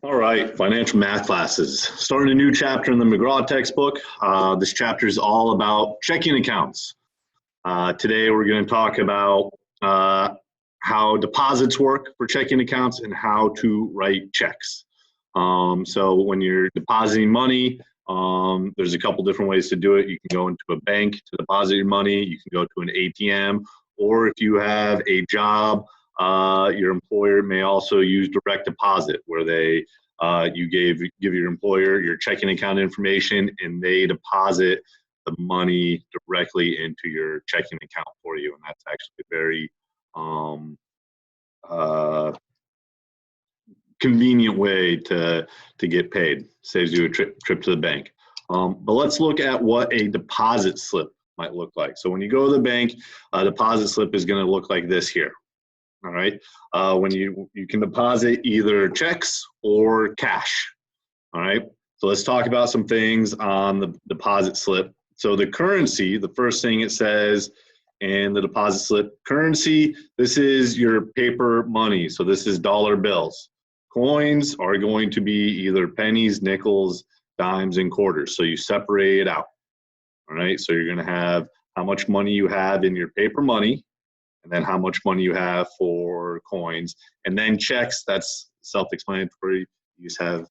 All right, financial math classes. Starting a new chapter in the McGraw textbook. This chapter is all about checking accounts. Today we're going to talk about how deposits work for checking accounts and how to write checks. So when you're depositing money, there's a couple different ways to do it. You can go into a bank to deposit your money. You can go to an ATM, or if you have a job, your employer may also use direct deposit, where they you give your employer your checking account information and they deposit the money directly into your checking account for you. And that's actually a very convenient way to get paid. Saves you a trip to the bank. But let's look at what a deposit slip might look like. So when you go to the bank, a deposit slip is going to look like this here. All right. When you can deposit either checks or cash. All right. So let's talk about some things on the deposit slip. So the currency, the first thing it says in the deposit slip, currency, this is your paper money. So this is dollar bills. Coins are going to be either pennies, nickels, dimes, and quarters. So you separate it out. All right. So you're going to have how much money you have in your paper money, and then how much money you have for coins, and then checks. That's self-explanatory. You just have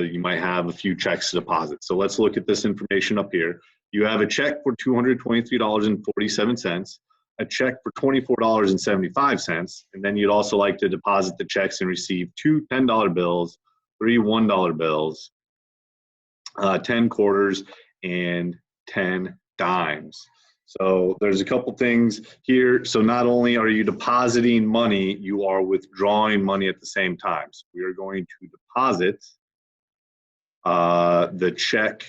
you might have a few checks to deposit. So let's look at this information up here. You have a check for $223.47, a check for $24.75, and then you'd also like to deposit the checks and receive 2 $10 bills, 3 $1 bills, 10 quarters, and 10 dimes. So there's a couple things here. So not only are you depositing money, you are withdrawing money at the same time. So we are going to deposit the check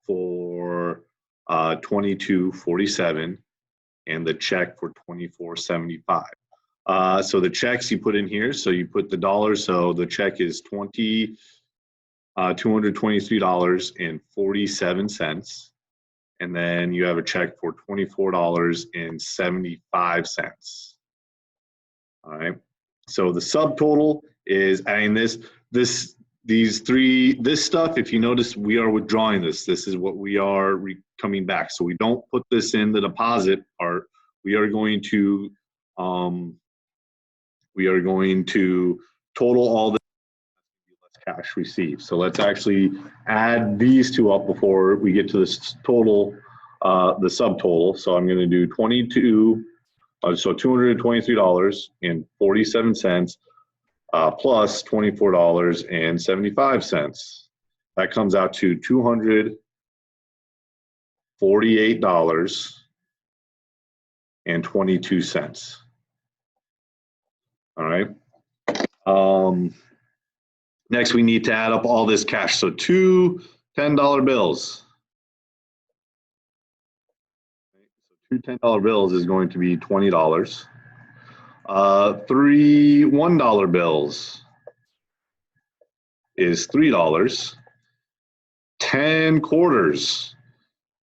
for $22.47 and the check for $24.75. So the checks you put in here. So you put the dollars. So the check is $223.47. And then you have a check for $24.75. All right. So the subtotal is adding this stuff. If you notice, we are withdrawing this. This is what we are coming back. So we don't put this in the deposit part. We are going to total all the cash received. So let's actually add these two up before we get to this total, the subtotal. So I'm going to do $223.47 plus $24.75. That comes out to $248.22. All right. Next, we need to add up all this cash. So 2 $10 bills. So 2 $10 bills is going to be $20. 3 $1 bills is $3. 10 quarters,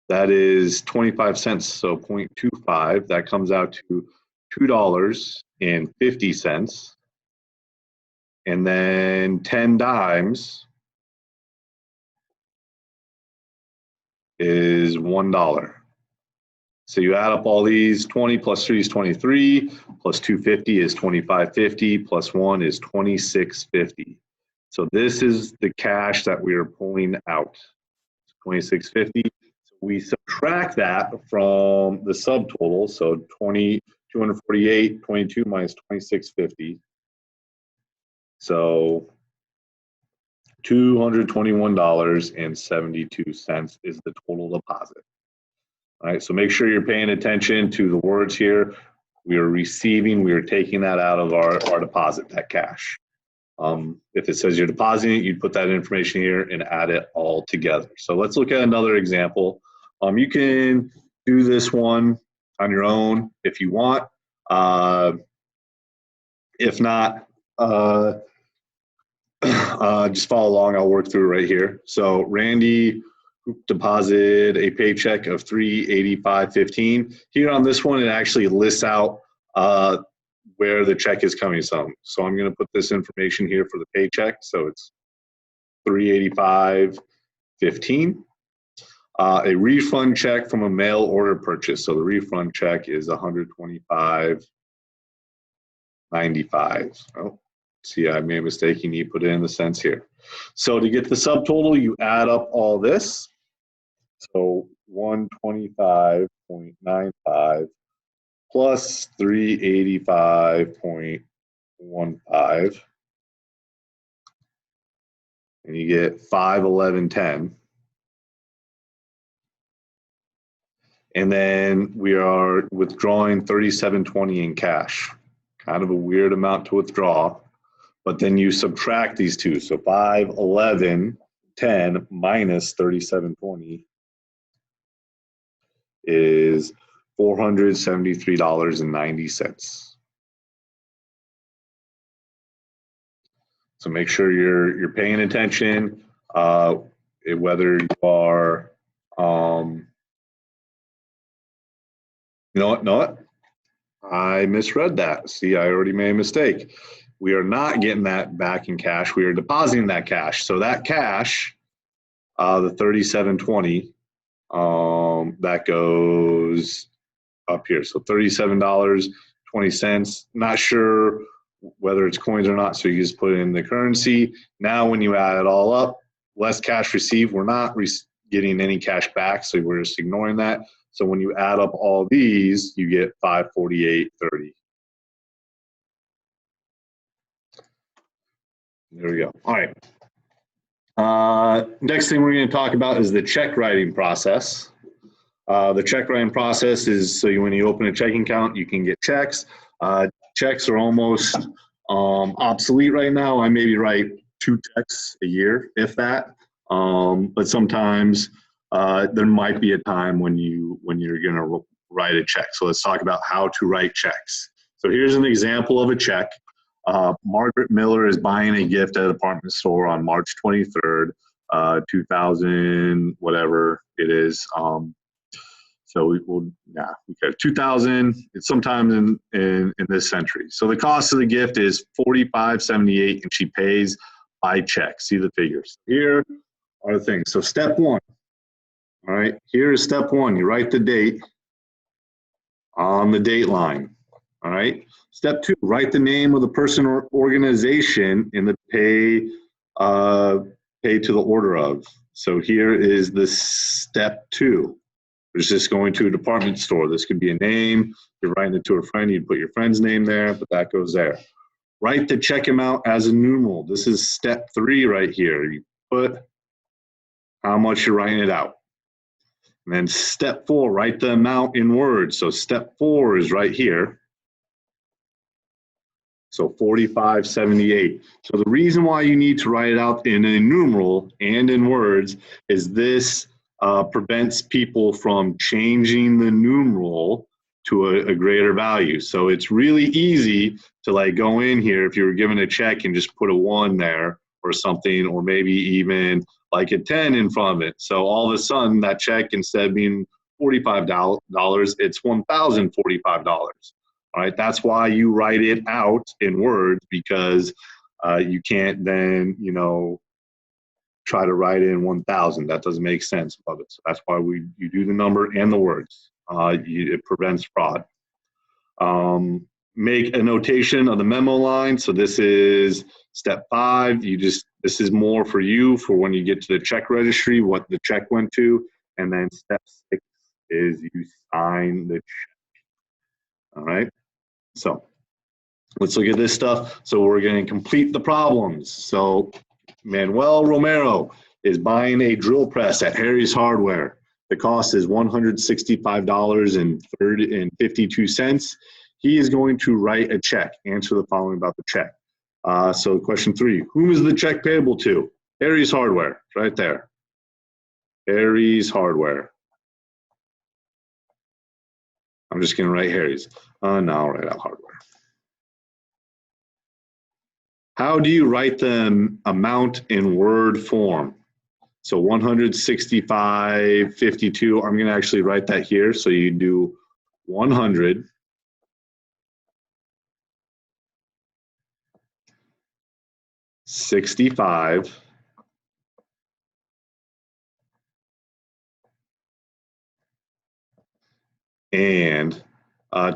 that is 25 cents, so 0.25. That comes out to $2.50. And then 10 dimes is $1. So you add up all these. 20 plus 3 is 23, plus 250 is 25.50, plus 1 is 26.50. So this is the cash that we are pulling out, 26.50. So we subtract that from the subtotal, so 248.22 minus 26.50. So $221.72 is the total deposit. All right, so make sure you're paying attention to the words here. We are receiving, we are taking that out of our deposit, that cash. If it says you're depositing it, you'd put that information here and add it all together. So let's look at another example. You can do this one on your own if you want. If not, just follow along. I'll work through right here. So Randy deposited a paycheck of $385.15. Here on this one, it actually lists out where the check is coming from. So I'm going to put this information here for the paycheck. So it's 385.15. A refund check from a mail order purchase. So the refund check is 125.95. Oh, see, I made a mistake. You need to put it in the cents here. So to get the subtotal, you add up all this. So 125.95 plus 385.15, and you get 511.10. And then we are withdrawing 37.20 in cash. Kind of a weird amount to withdraw, but then you subtract these two. So 511.10 minus 37.20 is $473.90. So make sure you're paying attention, whether you are, you know what? I misread that. See, I already made a mistake. We are not getting that back in cash. We are depositing that cash. So that cash, the 37.20, that goes up here. So $37.20. Not sure whether it's coins or not, so you just put it in the currency. Now when you add it all up, less cash received. We're not getting any cash back, so we're just ignoring that. So when you add up all these, you get 548.30. There we go. All right. Next thing we're going to talk about is the check writing process. The check writing process is so when you open a checking account, you can get checks. Checks are almost obsolete right now. I maybe write 2 checks a year, if that. But sometimes there might be a time when you're going to write a check. So let's talk about how to write checks. So here's an example of a check. Margaret Miller is buying a gift at a department store on March 23rd, 2000, whatever it is. So we will, okay, 2000. It's sometime in this century. So the cost of the gift is $45.78, and she pays by check. See the figures. Here are the things. So step one. All right. Here is step one. You write the date on the date line. All right. Step two. Write the name of the person or organization in the pay to the order of. So here is the step two. It's just going to a department store. This could be a name. You're writing it to a friend. You'd put your friend's name there, but that goes there. Write the check amount as a numeral. This is step 3 right here. You put how much you're writing it out. And then step 4, write the amount in words. So step 4 is right here. So 45.78. So the reason why you need to write it out in a numeral and in words is this prevents people from changing the numeral to a greater value. So it's really easy to like go in here if you were given a check and just put a 1 there or something, or maybe even like a 10 in front of it. So all of a sudden that check, instead of being $45, it's $1,045. All right, that's why you write it out in words, because you can't then, try to write in 1,000. That doesn't make sense of it. So that's why you do the number and the words. It prevents fraud. Make a notation of the memo line. So this is step 5. This is more for you for when you get to the check registry, what the check went to. And then step 6 is you sign the check. All right. So let's look at this stuff. So we're going to complete the problems. So Manuel Romero is buying a drill press at Harry's Hardware. The cost is $165.52. He is going to write a check. Answer the following about the check. So question 3, whom is the check payable to? Harry's Hardware, right there. Harry's Hardware. I'm just going to write Harry's. No, I'll write out Hardware. How do you write the amount in word form? So 165.52, I'm going to actually write that here. So you do 100 65 and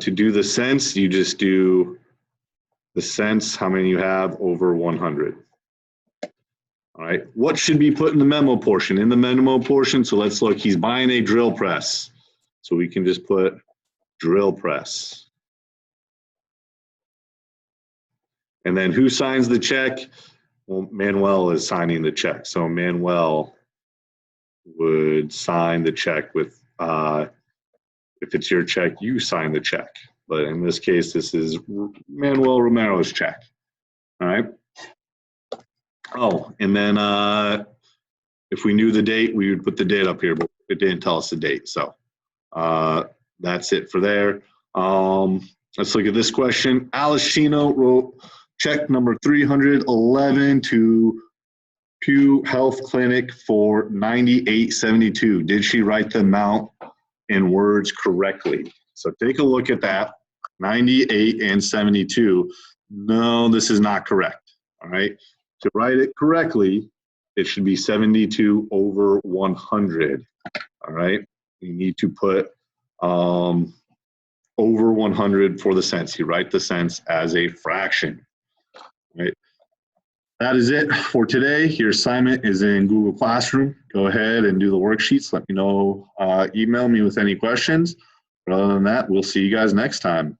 to do the cents, you just do the cents, how many you have over 100. All right, what should be put in the memo portion? In the memo portion, so let's look, he's buying a drill press. So we can just put drill press. And then who signs the check? Well, Manuel is signing the check. So Manuel would sign the check with, if it's your check, you sign the check. But in this case, this is Manuel Romero's check. All right. Oh, and then if we knew the date, we would put the date up here, but it didn't tell us the date. So that's it for there. Let's look at this question. Alice Chino wrote check number 311 to Pew Health Clinic for $98.72. Did she write the amount in words correctly? So take a look at that. 98 and 72. No, this is not correct. All right. To write it correctly, it should be 72 over 100. All right. You need to put over 100 for the cents. You write the cents as a fraction. All right. That is it for today. Your assignment is in Google Classroom. Go ahead and do the worksheets. Let me know, email me with any questions. But other than that, we'll see you guys next time.